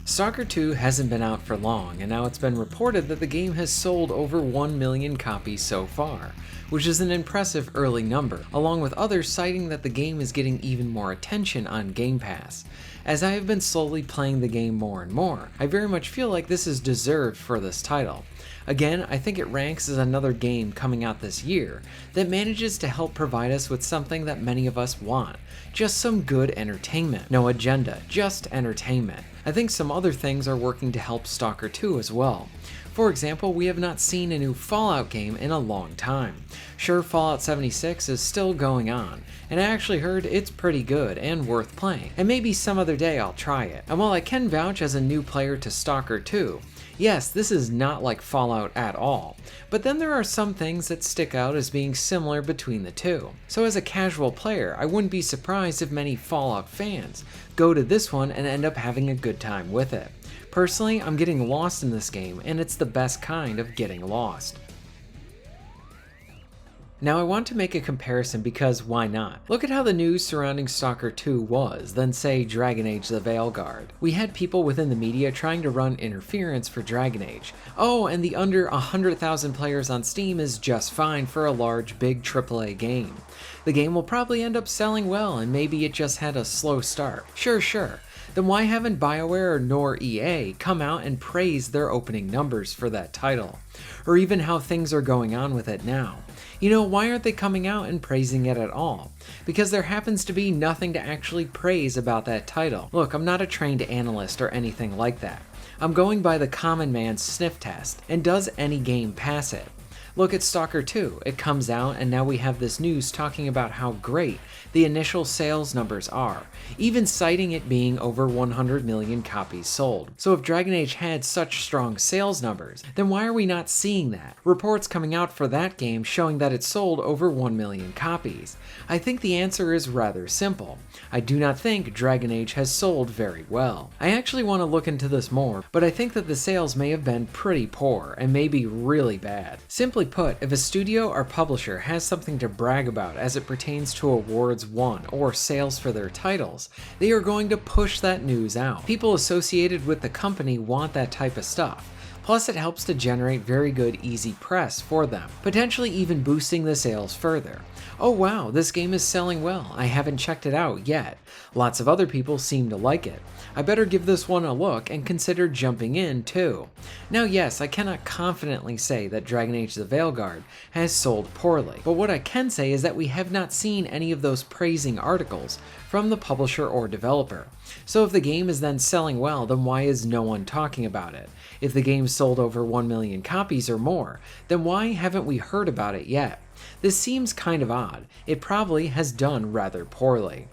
Stalker 2 hasn't been out for long, and now it's been reported that the game has sold over 1 million copies so far, which is an impressive early number, along with others citing that the game is getting even more attention on Game Pass. As I have been slowly playing the game more and more, I very much feel like this is deserved for this title. Again, I think it ranks as another game coming out this year that manages to help provide us with something that many of us want, just some good entertainment. No agenda, just entertainment. I think some other things are working to help Stalker 2 as well. For example, we have not seen a new Fallout game in a long time. Sure, Fallout 76 is still going on, and I actually heard it's pretty good and worth playing, and maybe some other day I'll try it. And while I can vouch as a new player to Stalker 2, yes, this is not like Fallout at all, but then there are some things that stick out as being similar between the two. So as a casual player, I wouldn't be surprised if many Fallout fans go to this one and end up having a good time with it. Personally, I'm getting lost in this game, and it's the best kind of getting lost. Now I want to make a comparison because why not? Look at how the news surrounding Stalker 2 was, then say Dragon Age the Veilguard. We had people within the media trying to run interference for Dragon Age. Oh, and the under 100,000 players on Steam is just fine for a large, big AAA game. The game will probably end up selling well, and maybe it just had a slow start. Sure. Then why haven't BioWare nor EA come out and praise their opening numbers for that title? Or even how things are going on with it now? You know, why aren't they coming out and praising it at all? Because there happens to be nothing to actually praise about that title. Look, I'm not a trained analyst or anything like that. I'm going by the common man's sniff test, and does any game pass it? Look at Stalker 2, it comes out and now we have this news talking about how great the initial sales numbers are, even citing it being over 100 million copies sold. So if Dragon Age had such strong sales numbers, then why are we not seeing that? Reports coming out for that game showing that it sold over 1 million copies. I think the answer is rather simple. I do not think Dragon Age has sold very well. I actually want to look into this more, but I think that the sales may have been pretty poor and maybe really bad. Simply put, if a studio or publisher has something to brag about as it pertains to awards won or sales for their titles, they are going to push that news out. People associated with the company want that type of stuff. Plus, it helps to generate very good, easy press for them, potentially even boosting the sales further. Oh wow, this game is selling well, I haven't checked it out yet. Lots of other people seem to like it. I better give this one a look and consider jumping in too. Now yes, I cannot confidently say that Dragon Age the Veilguard has sold poorly, but what I can say is that we have not seen any of those praising articles from the publisher or developer. So if the game is then selling well, then why is no one talking about it? If the game sold over 1 million copies or more, then why haven't we heard about it yet? This seems kind of odd. It probably has done rather poorly.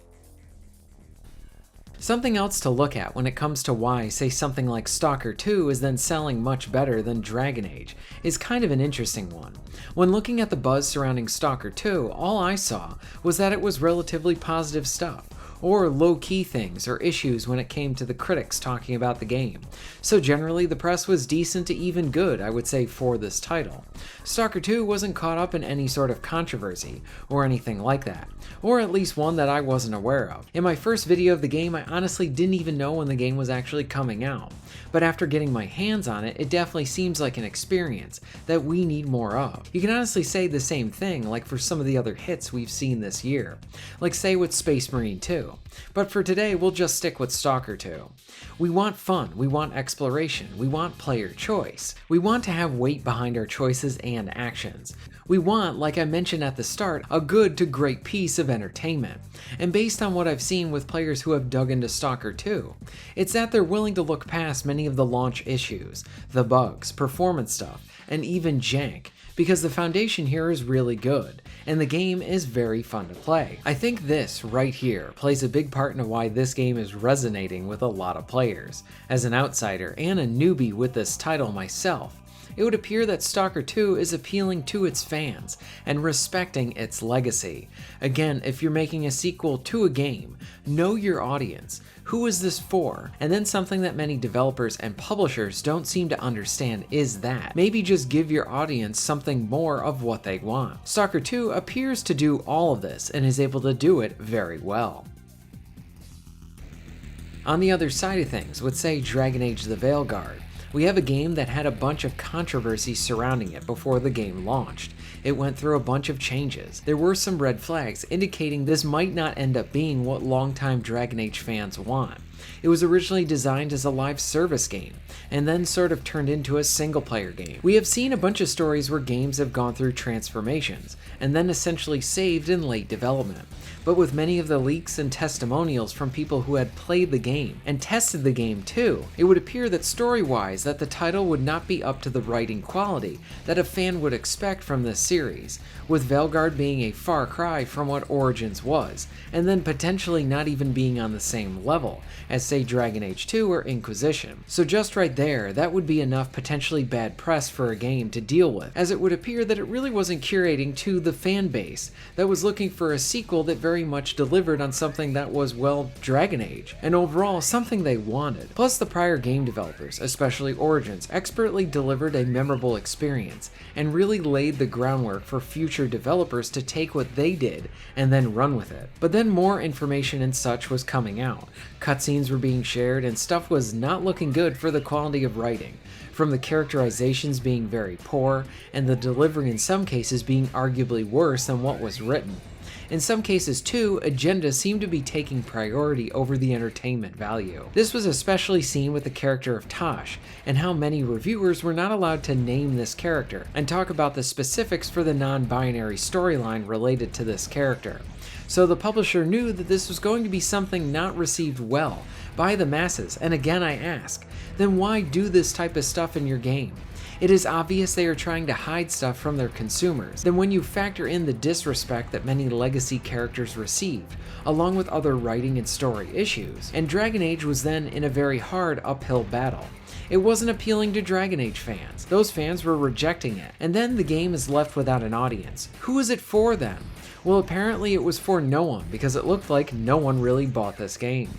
Something else to look at when it comes to why, say, something like Stalker 2 is then selling much better than Dragon Age is kind of an interesting one. When looking at the buzz surrounding Stalker 2, all I saw was that it was relatively positive stuff, or low-key things or issues when it came to the critics talking about the game. So generally the press was decent to even good, I would say, for this title. Stalker 2 wasn't caught up in any sort of controversy or anything like that, or at least one that I wasn't aware of. In my first video of the game, I honestly didn't even know when the game was actually coming out, but after getting my hands on it, it definitely seems like an experience that we need more of. You can honestly say the same thing like for some of the other hits we've seen this year, like say with Space Marine 2. But for today, we'll just stick with Stalker 2. We want fun, we want exploration, we want player choice. We want to have weight behind our choices and actions. We want, like I mentioned at the start, a good to great piece of entertainment. And based on what I've seen with players who have dug into Stalker 2, it's that they're willing to look past many of the launch issues, the bugs, performance stuff, and even jank, because the foundation here is really good, and the game is very fun to play. I think this right here plays a big part in why this game is resonating with a lot of players. As an outsider and a newbie with this title myself, it would appear that Stalker 2 is appealing to its fans and respecting its legacy. Again, if you're making a sequel to a game, know your audience. Who is this for? And then something that many developers and publishers don't seem to understand is that maybe just give your audience something more of what they want. Stalker 2 appears to do all of this and is able to do it very well. On the other side of things, with say Dragon Age the Veilguard, we have a game that had a bunch of controversies surrounding it before the game launched. It went through a bunch of changes. There were some red flags indicating this might not end up being what longtime Dragon Age fans want. It was originally designed as a live service game, and then sort of turned into a single-player game. We have seen a bunch of stories where games have gone through transformations, and then essentially saved in late development. But with many of the leaks and testimonials from people who had played the game, and tested the game too, it would appear that story-wise that the title would not be up to the writing quality that a fan would expect from this series, with Veilguard being a far cry from what Origins was, and then potentially not even being on the same level as say Dragon Age 2 or Inquisition. So just right there, that would be enough potentially bad press for a game to deal with, as it would appear that it really wasn't curating to the fan base that was looking for a sequel that very much delivered on something that was, well, Dragon Age, and overall something they wanted. Plus the prior game developers, especially Origins, expertly delivered a memorable experience, and really laid the groundwork for future developers to take what they did and then run with it. But then more information and such was coming out. Cutscenes were being shared, and stuff was not looking good for the quality of writing, from the characterizations being very poor, and the delivery in some cases being arguably worse than what was written. In some cases too, agenda seemed to be taking priority over the entertainment value. This was especially seen with the character of Tosh, and how many reviewers were not allowed to name this character, and talk about the specifics for the non-binary storyline related to this character. So the publisher knew that this was going to be something not received well by the masses, and again I ask, then why do this type of stuff in your game? It is obvious they are trying to hide stuff from their consumers. Then when you factor in the disrespect that many legacy characters received, along with other writing and story issues, and Dragon Age was then in a very hard uphill battle. It wasn't appealing to Dragon Age fans. Those fans were rejecting it, and then the game is left without an audience. Who is it for then? Well, apparently it was for no one, because it looked like no one really bought this game.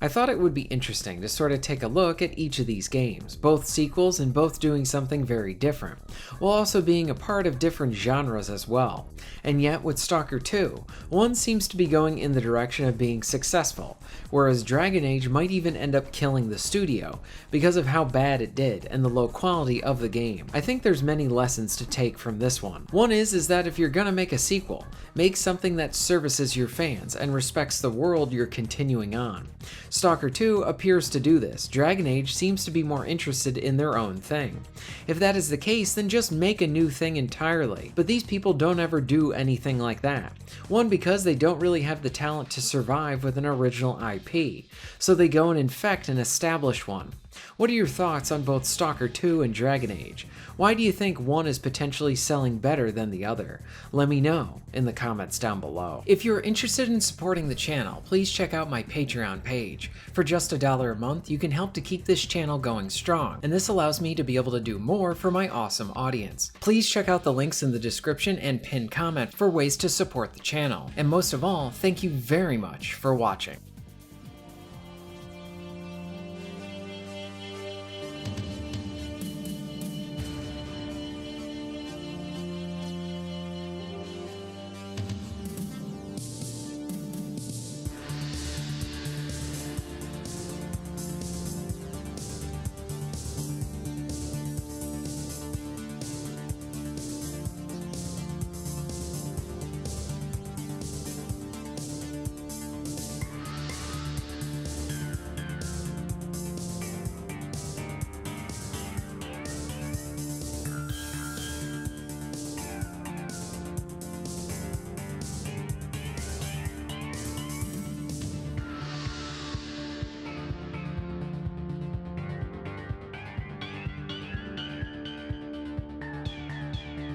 I thought it would be interesting to sort of take a look at each of these games, both sequels and both doing something very different, while also being a part of different genres as well. And yet with Stalker 2, one seems to be going in the direction of being successful, whereas Dragon Age might even end up killing the studio because of how bad it did and the low quality of the game. I think there's many lessons to take from this one. One is that if you're gonna make a sequel, make something that services your fans and respects the world you're continuing on. Stalker 2 appears to do this. Dragon Age seems to be more interested in their own thing. If that is the case, then just make a new thing entirely. But these people don't ever do anything like that. One, because they don't really have the talent to survive with an original IP, so they go and infect an established one. What are your thoughts on both Stalker 2 and Dragon Age? Why do you think one is potentially selling better than the other? Let me know in the comments down below. If you're interested in supporting the channel, please check out my Patreon page. For just $1 a month, you can help to keep this channel going strong, and this allows me to be able to do more for my awesome audience. Please check out the links in the description and pinned comment for ways to support the channel. And most of all, thank you very much for watching.